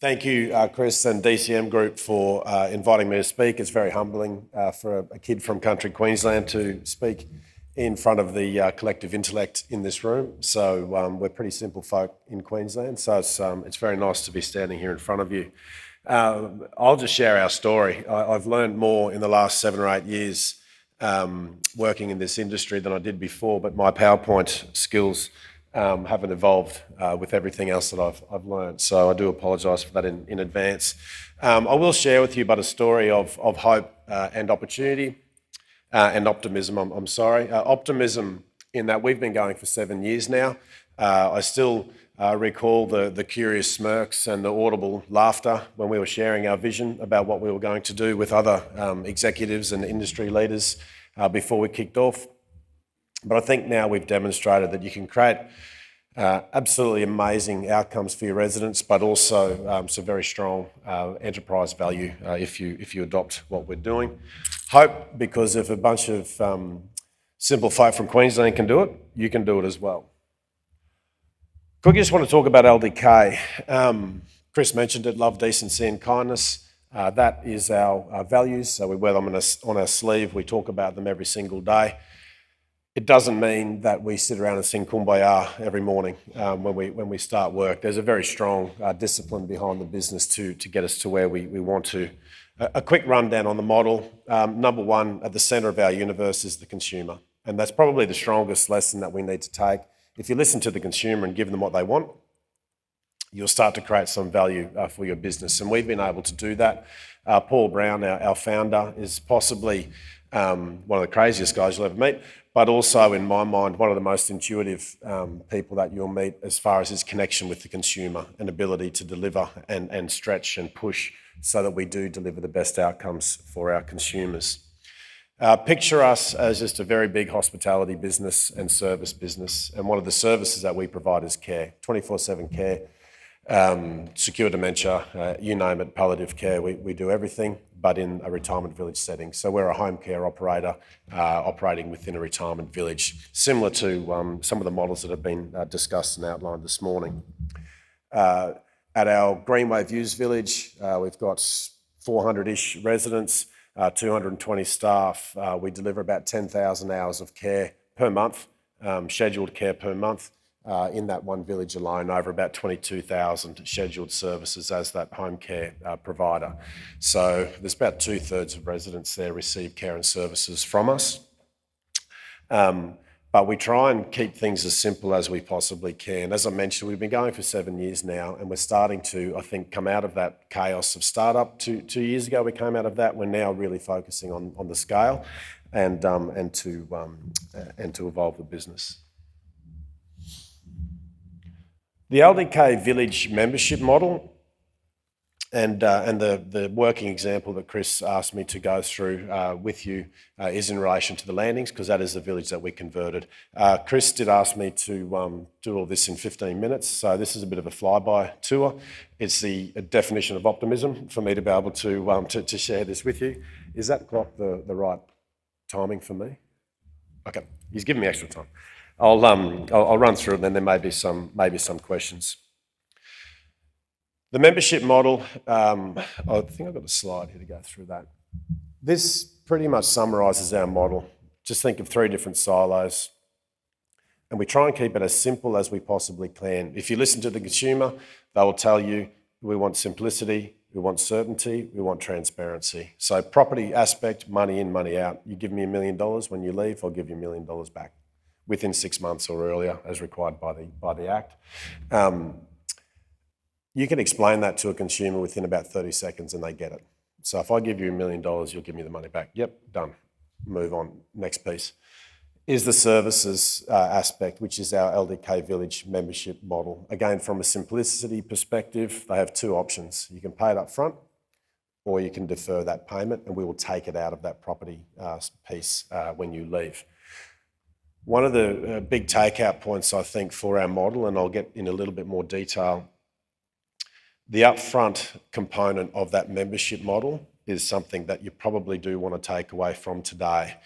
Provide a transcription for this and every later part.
Thank you, Chris and DCM Group for inviting me to speak. It's very humbling for a kid from country Queensland to speak in front of the collective intellect in this room. So we're pretty simple folk in Queensland, so it's very nice to be standing here in front of you. I'll just share our story. I've learned more in the last 7 or 8 years working in this industry than I did before, but my PowerPoint skills haven't evolved with everything else that I've learned. So I do apologise for that in advance. I will share with you but a story of hope and opportunity and optimism, I'm sorry. Optimism in that we've been going for 7 years now. I still recall the curious smirks and the audible laughter when we were sharing our vision about what we were going to do with other executives and industry leaders before we kicked off. But I think now we've demonstrated that you can create absolutely amazing outcomes for your residents, but also some very strong enterprise value if you adopt what we're doing. Hope, because if a bunch of simple folk from Queensland can do it, you can do it as well. Quickly, just want to talk about LDK. Chris mentioned it, love, decency and kindness. That is our values, so we wear them on our sleeve. We talk about them every single day. It doesn't mean that we sit around and sing Kumbaya every morning when we start work. There's a very strong discipline behind the business to get us to where we want to. A quick rundown on the model. Number one, at the centre of our universe is the consumer, and that's probably the strongest lesson that we need to take. If you listen to the consumer and give them what they want, you'll start to create some value for your business, and we've been able to do that. Paul Brown, our founder, is possibly one of the craziest guys you'll ever meet, but also, in my mind, one of the most intuitive people that you'll meet as far as his connection with the consumer and ability to deliver and stretch and push so that we do deliver the best outcomes for our consumers. Picture us as just a very big hospitality business and service business, and one of the services that we provide is care, 24/7 care, secure dementia, you name it, palliative care. We do everything, but in a retirement village setting. So we're a home care operator operating within a retirement village, similar to some of the models that have been discussed and outlined this morning. At our Greenway Views Village, we've got 400-ish residents, 220 staff. We deliver about 10,000 hours of care per month, scheduled care per month. In that one village alone, over about 22,000 scheduled services as that home care provider. So there's about 2/3 of residents there receive care and services from us. But we try and keep things as simple as we possibly can. As I mentioned, we've been going for 7 years now, and we're starting to, I think, come out of that chaos of startup. Two years ago, we came out of that. We're now really focusing on the scale and to evolve the business. The LDK Village membership model and the working example that Chris asked me to go through with you is in relation to the landings, because that is the village that we converted. Chris did ask me to do all this in 15 minutes, so this is a bit of a flyby tour. It's the definition of optimism for me to be able to share this with you. Is that clock the right timing for me? Okay, he's giving me extra time. I'll run through it, and then there may be some questions. The membership model, I think I've got a slide here to go through that. This pretty much summarises our model. Just think of 3 different silos, and we try and keep it as simple as we possibly can. If you listen to the consumer, they will tell you we want simplicity, we want certainty, we want transparency. So property aspect, money in, money out. You give me $1 million when you leave, I'll give you $1 million back within 6 months or earlier, as required by the Act. You can explain that to a consumer within about 30 seconds and they get it. So if I give you $1 million, you'll give me the money back. Yep, done. Move on. Next piece is the services aspect, which is our LDK Village membership model. Again, from a simplicity perspective, they have 2 options. You can pay it up front, or you can defer that payment, and we will take it out of that property piece when you leave. One of the big takeout points, I think, for our model, and I'll get in a little bit more detail, the upfront component of that membership model is something that you probably do want to take away from today.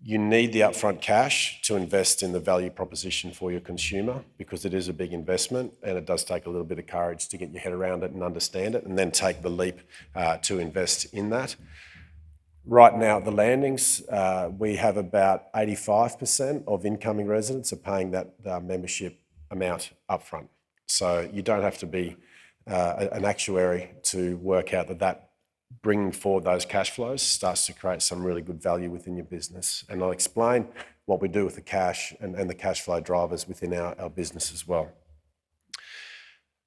You need the upfront cash to invest in the value proposition for your consumer, because it is a big investment and it does take a little bit of courage to get your head around it and understand it, and then take the leap to invest in that. Right now at the landings, we have about 85% of incoming residents are paying that membership amount upfront. So you don't have to be an actuary to work out that bringing forward those cash flows starts to create some really good value within your business. And I'll explain what we do with the cash and the cash flow drivers within our business as well.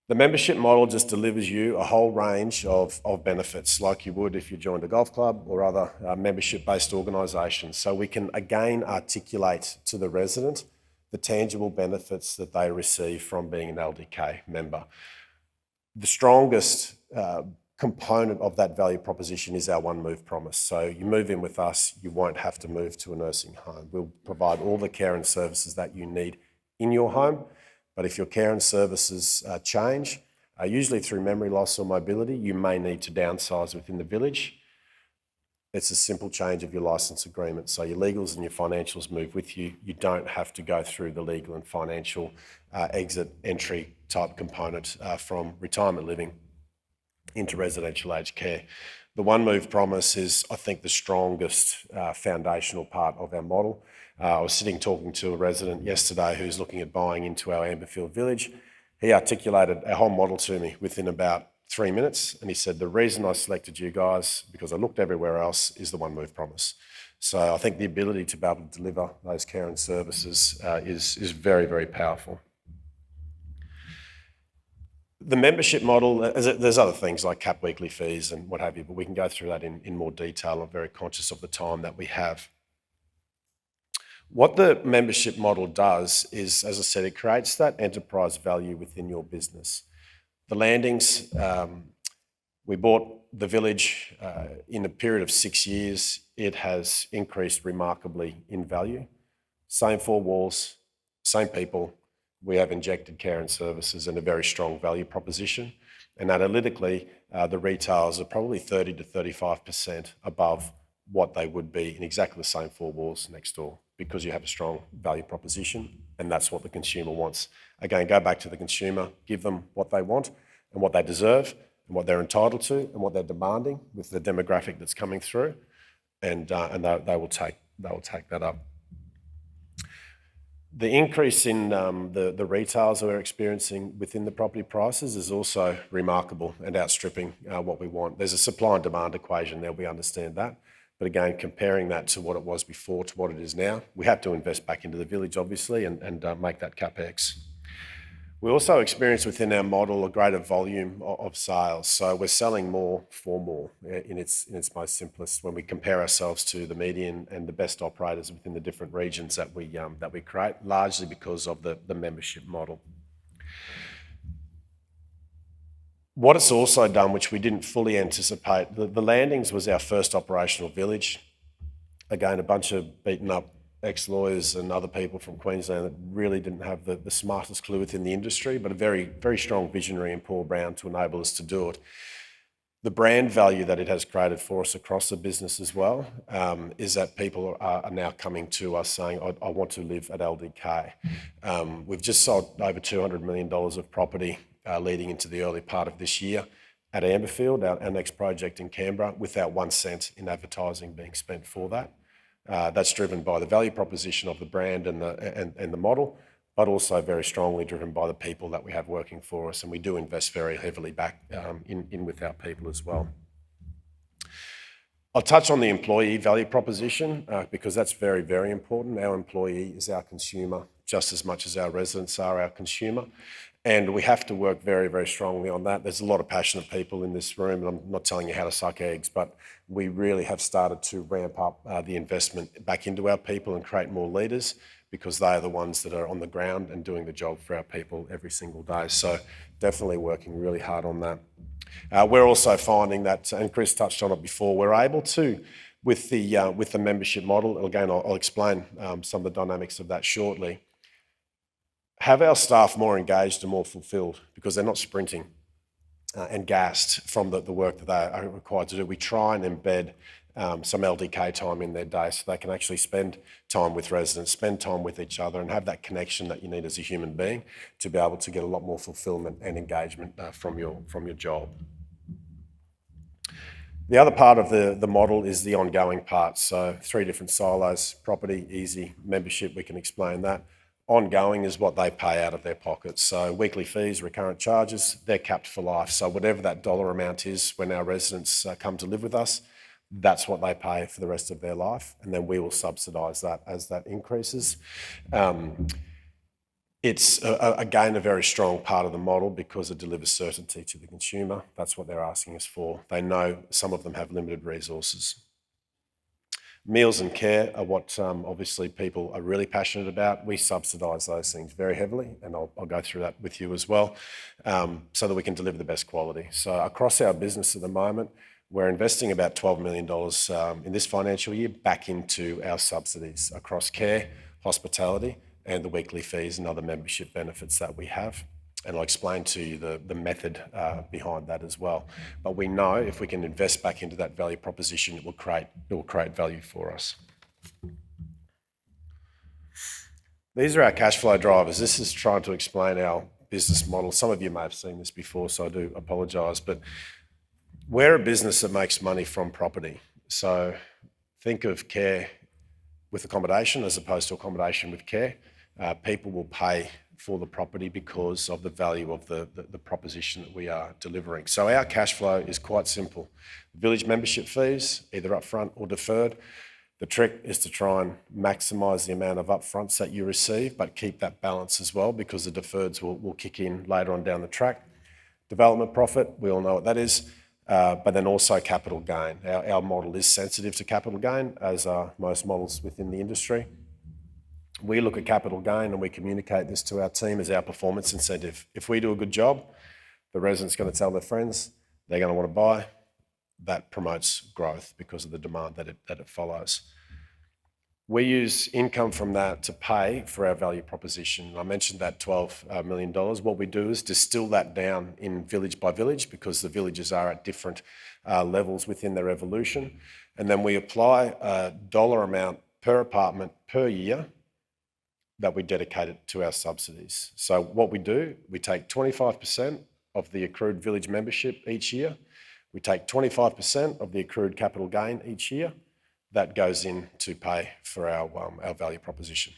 The membership model just delivers you a whole range of benefits, like you would if you joined a golf club or other membership-based organisations. So we can again articulate to the resident the tangible benefits that they receive from being an LDK member. The strongest component of that value proposition is our one move promise. So you move in with us, you won't have to move to a nursing home. We'll provide all the care and services that you need in your home. But if your care and services change, usually through memory loss or mobility, you may need to downsize within the village. It's a simple change of your licence agreement. So your legals and your financials move with you. You don't have to go through the legal and financial exit entry type component from retirement living into residential aged care. The one move promise is, I think, the strongest foundational part of our model. I was sitting talking to a resident yesterday who's looking at buying into our Amberfield village. He articulated our whole model to me within about 3 minutes, and he said, the reason I selected you guys, because I looked everywhere else, is the one move promise. So I think the ability to be able to deliver those care and services is very, very powerful. The membership model, there's other things like cap weekly fees and what have you, but we can go through that in more detail. I'm very conscious of the time that we have. What the membership model does is, as I said, it creates that enterprise value within your business. The landings, we bought the village in a period of 6 years. It has increased remarkably in value. Same four walls, same people. We have injected care and services and a very strong value proposition. And analytically, the retailers are probably 30 to 35% above what they would be in exactly the same four walls next door, because you have a strong value proposition, and that's what the consumer wants. Again, go back to the consumer, give them what they want and what they deserve and what they're entitled to and what they're demanding with the demographic that's coming through, and they will take that up. The increase in the retails we're experiencing within the property prices is also remarkable and outstripping what we want. There's a supply and demand equation there, we understand that. But again, comparing that to what it was before to what it is now, we have to invest back into the village, obviously, and make that CapEx. We also experience within our model a greater volume of sales. So we're selling more for more in its most simplest when we compare ourselves to the median and the best operators within the different regions that we create, largely because of the membership model. What it's also done, which we didn't fully anticipate, the landings was our first operational village. Again, a bunch of beaten up ex-lawyers and other people from Queensland that really didn't have the smartest clue within the industry, but a very, very strong visionary in Paul Brown to enable us to do it. The brand value that it has created for us across the business as well is that people are now coming to us saying, I want to live at LDK. We've just sold over $200 million of property leading into the early part of this year at Amberfield, our next project in Canberra, without 1 cent in advertising being spent for that. That's driven by the value proposition of the brand and the model, but also very strongly driven by the people that we have working for us, and we do invest very heavily back in with our people as well. I'll touch on the employee value proposition because that's very, very important. Our employee is our consumer just as much as our residents are our consumer, and we have to work very, very strongly on that. There's a lot of passionate people in this room, and I'm not telling you how to suck eggs, but we really have started to ramp up the investment back into our people and create more leaders, because they are the ones that are on the ground and doing the job for our people every single day. So definitely working really hard on that. We're also finding that, and Chris touched on it before, we're able to, with the membership model, and again, I'll explain some of the dynamics of that shortly, have our staff more engaged and more fulfilled because they're not sprinting and gassed from the work that they are required to do. We try and embed some LDK time in their day so they can actually spend time with residents, spend time with each other and have that connection that you need as a human being to be able to get a lot more fulfilment and engagement from your job. The other part of the model is the ongoing part. So 3 different silos: property, easy, membership, we can explain that. Ongoing is what they pay out of their pockets. So weekly fees, recurrent charges, they're capped for life. So whatever that dollar amount is when our residents come to live with us, that's what they pay for the rest of their life. And then we will subsidise that as that increases. It's, again, a very strong part of the model because it delivers certainty to the consumer. That's what they're asking us for. They know some of them have limited resources. Meals and care are what obviously people are really passionate about. We subsidise those things very heavily, and I'll go through that with you as well, so that we can deliver the best quality. So across our business at the moment, we're investing about $12 million in this financial year back into our subsidies across care, hospitality, and the weekly fees and other membership benefits that we have. And I'll explain to you the method behind that as well. But we know if we can invest back into that value proposition, it will create value for us. These are our cash flow drivers. This is trying to explain our business model. Some of you may have seen this before, so I do apologise, but we're a business that makes money from property. So think of care with accommodation as opposed to accommodation with care. People will pay for the property because of the value of the proposition that we are delivering. So our cash flow is quite simple. Village membership fees, either upfront or deferred. The trick is to try and maximise the amount of upfronts that you receive, but keep that balance as well because the deferreds will kick in later on down the track. Development profit, we all know what that is, but then also capital gain. Our model is sensitive to capital gain, as are most models within the industry. We look at capital gain and we communicate this to our team as our performance incentive. If we do a good job, the resident's going to tell their friends, they're going to want to buy. That promotes growth because of the demand that it follows. We use income from that to pay for our value proposition. I mentioned that $12 million. What we do is distill that down in village by village because the villages are at different levels within their evolution. And then we apply a dollar amount per apartment per year that we dedicate it to our subsidies. So what we do, we take 25% of the accrued village membership each year. We take 25% of the accrued capital gain each year. That goes in to pay for our value proposition.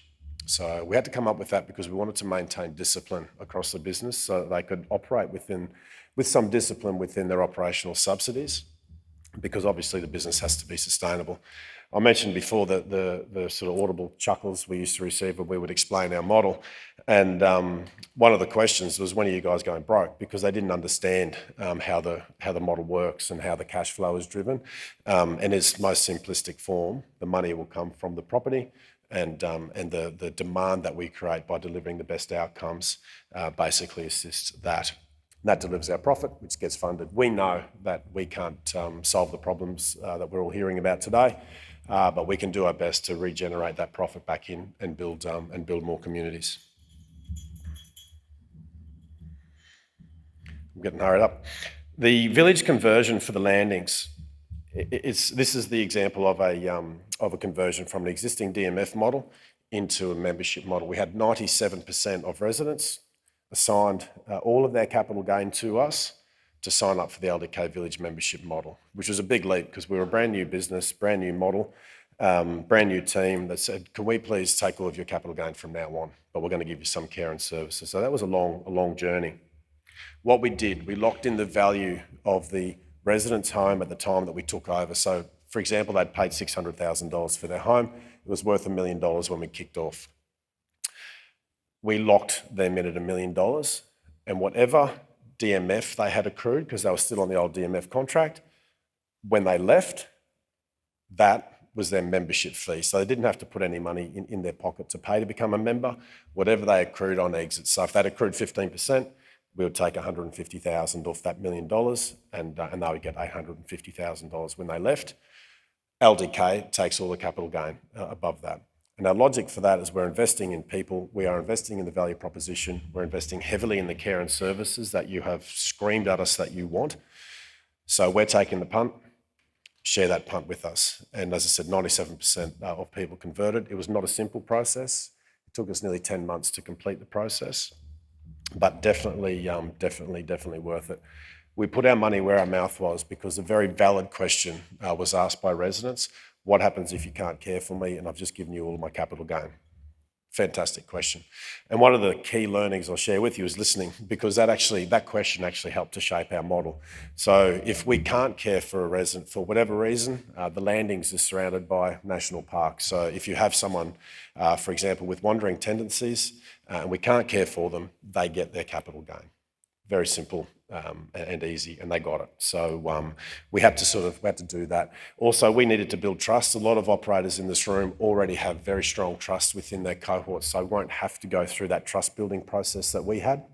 So we had to come up with that because we wanted to maintain discipline across the business so that they could operate with some discipline within their operational subsidies, because obviously the business has to be sustainable. I mentioned before that the sort of audible chuckles we used to receive when we would explain our model. And one of the questions was, when are you guys going broke? Because they didn't understand how the model works and how the cash flow is driven. In its most simplistic form, the money will come from the property and the demand that we create by delivering the best outcomes basically assists that. And that delivers our profit, which gets funded. We know that we can't solve the problems that we're all hearing about today, but we can do our best to regenerate that profit back in and build more communities. I'm getting hurried up. The village conversion for the landings. This is the example of a conversion from an existing DMF model into a membership model. We had 97% of residents assigned all of their capital gain to us to sign up for the LDK Village membership model, which was a big leap because we were a brand new business, brand new model, brand new team that said, can we please take all of your capital gain from now on, but we're going to give you some care and services. So that was a long journey. What we did, we locked in the value of the resident's home at the time that we took over. So for example, they'd paid $600,000 for their home. It was worth $1 million when we kicked off. We locked them in at $1 million, and whatever DMF they had accrued, because they were still on the old DMF contract, when they left, that was their membership fee. So they didn't have to put any money in their pocket to pay to become a member, whatever they accrued on exit. So if they'd accrued 15%, we would take $150,000 off that $1 million, and they would get $850,000 when they left. LDK takes all the capital gain above that. And our logic for that is we're investing in people, we are investing in the value proposition, we're investing heavily in the care and services that you have screamed at us that you want. So we're taking the punt. share that punt with us. And as I said, 97% of people converted. It was not a simple process. It took us nearly 10 months to complete the process, but definitely worth it. We put our money where our mouth was because a very valid question was asked by residents. What happens if you can't care for me and I've just given you all of my capital gain? Fantastic question. And one of the key learnings I'll share with you is listening, because that question actually helped to shape our model. So if we can't care for a resident for whatever reason, the landings are surrounded by national parks. So if you have someone, for example, with wandering tendencies, and we can't care for them, they get their capital gain. Very simple and easy, and they got it. So we had to do that. Also, we needed to build trust. A lot of operators in this room already have very strong trust within their cohorts, so won't have to go through that trust building process that we had.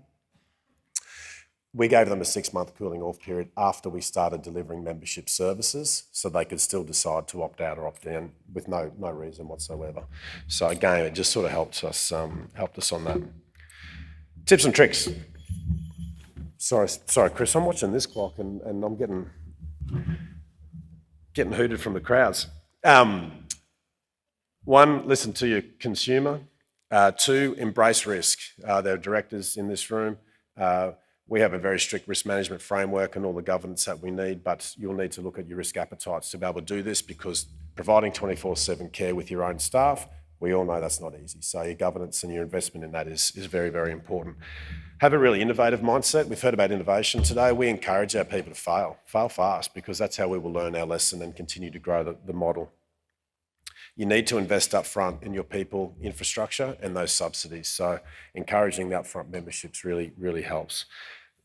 We gave them a 6-month cooling off period after we started delivering membership services, so they could still decide to opt out or opt in with no reason whatsoever. So again, it just sort of helped us on that. Tips and tricks. Sorry, Chris, I'm watching this clock and I'm getting hooted from the crowds. 1, listen to your consumer. 2, embrace risk. There are directors in this room. We have a very strict risk management framework and all the governance that we need, but you'll need to look at your risk appetites to be able to do this, because providing 24/7 care with your own staff, we all know that's not easy. So your governance and your investment in that is very, very important. Have a really innovative mindset. We've heard about innovation today. We encourage our people to fail fast, because that's how we will learn our lesson and continue to grow the model. You need to invest up front in your people, infrastructure and those subsidies. So encouraging the upfront memberships really, really helps.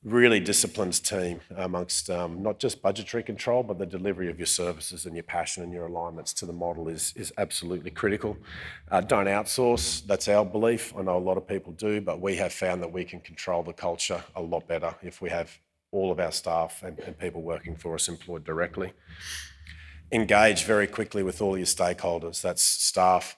Really disciplined team amongst not just budgetary control, but the delivery of your services and your passion and your alignments to the model is absolutely critical. Don't outsource, that's our belief. I know a lot of people do, but we have found that we can control the culture a lot better if we have all of our staff and people working for us employed directly. Engage very quickly with all your stakeholders. That's staff,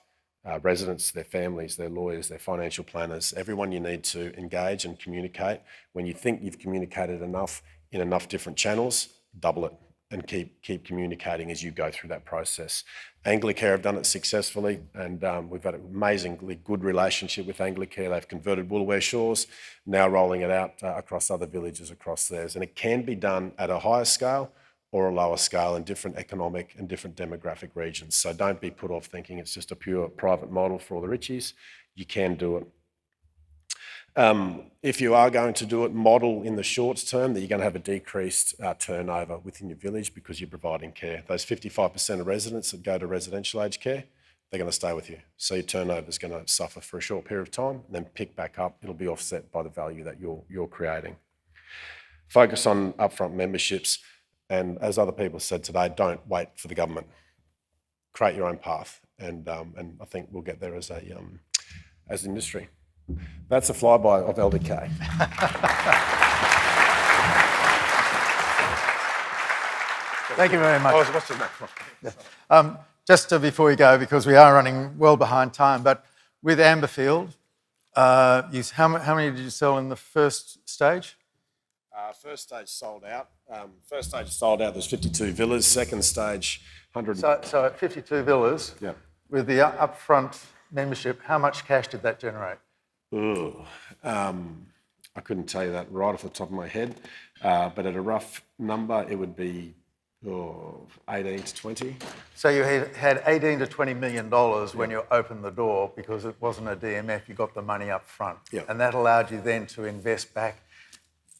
residents, their families, their lawyers, their financial planners, everyone you need to engage and communicate. When you think you've communicated enough in enough different channels, double it and keep communicating as you go through that process. Anglicare have done it successfully, and we've had an amazingly good relationship with Anglicare. They've converted Woolware Shores, now rolling it out across other villages across theirs. And it can be done at a higher scale or a lower scale in different economic and different demographic regions. So don't be put off thinking it's just a pure private model for all the richies. You can do it. If you are going to do it, model in the short term that you're going to have a decreased turnover within your village because you're providing care. Those 55% of residents that go to residential aged care, they're going to stay with you. So your turnover is going to suffer for a short period of time and then pick back up. It'll be offset by the value that you're creating. Focus on upfront memberships. And as other people said today, don't wait for the government. Create your own path, and I think we'll get there as an industry. That's a flyby of LDK. Thank you very much. I was watching that. Just before we go, because we are running well behind time, but with Amberfield, how many did you sell in the first stage? First stage sold out. There's 52 villas. Second stage, 100. So at 52 villas, yeah. With the upfront membership, how much cash did that generate? I couldn't tell you that right off the top of my head, but at a rough number, it would be 18 to 20. So you had $18 to $20 million when you opened the door, because it wasn't a DMF, you got the money up front. Yeah. And that allowed you then to invest back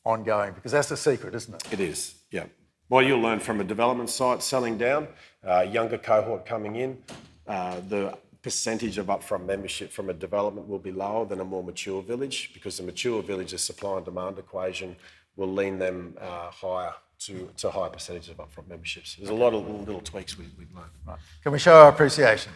ongoing, because that's the secret, isn't it? It is, yeah. Well, you'll learn from a development site selling down, younger cohort coming in, the percentage of upfront membership from a development will be lower than a more mature village, because the mature village's supply and demand equation will lean them higher to higher percentages of upfront memberships. There's a lot of little tweaks we've learned. Right. Can we show our appreciation?